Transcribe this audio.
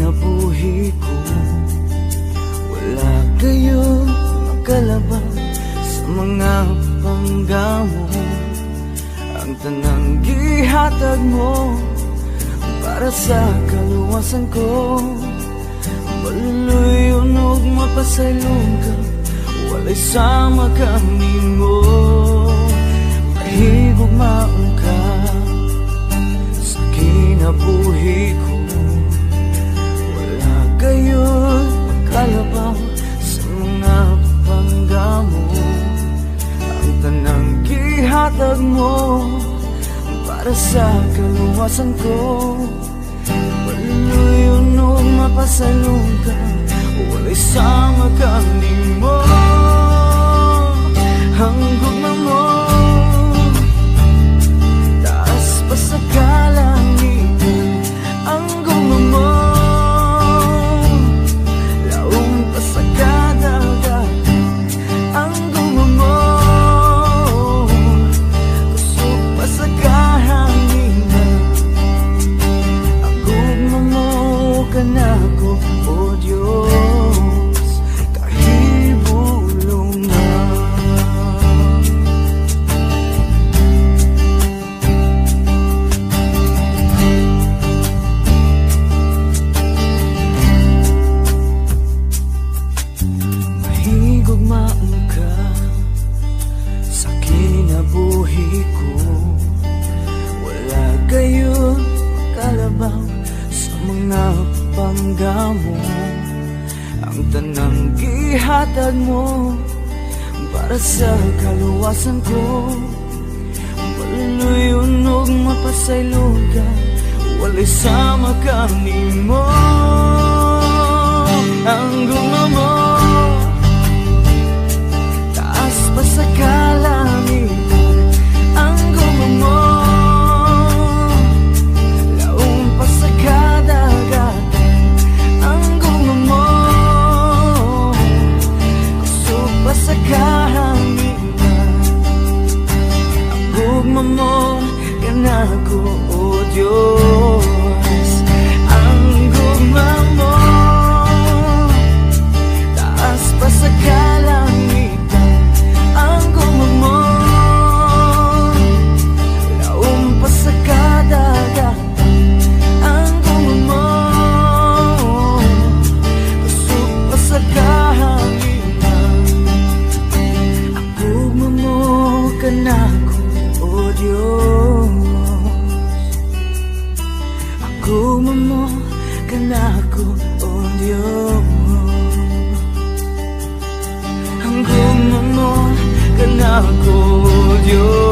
kinabuhi ko. Wala kayo makalabang sa mga panggamo. Ang tanang gihatag mo para sa kaluwasan ko. Maluluyon og mapasaylong ka, walay sama kami mo. Mahigog maong ka sa kinabuhi ko. Wala kayo makalabang sa mga panggamo. Ang tanang gihatag mo para sa kaluwasan ko. Maluluyon o mapasalong ka, walay sama kami mo. Ang gugma mo taas pa sa kalangitan. Ang gugma mo laong pa sa kadagatan. Ang gugma mo kusog pa sa kahanginan. Ang gugma mo kanako, o Diyos, kahibulong na. Mahigugmaon ka sa kinabuhi ko. Wala kayo kalabang sa mga panggamo. Ang tanang gihatag mo para sa kaluwasan ko. Maluluyon og mapasaylong ka, walay sama kami mo. Ang gugma mo taas pa sa kalangitan. Ang gugma mo laong pa sa kadagatan. Ang gugma mo kusog pa sa kahanginan. Ang gugma mo kanako, o Diyos. Ang gugma mo taas pa sa kalangitan. Ang gugma mo laong pa sa kadagatan. Ang gugma mo kusog pa sa kahanginan. Ang gugma mo kanako, o Diyos. Ang gugma mo kanako, o Diyos. Ang gugma mo kanako, o Diyos.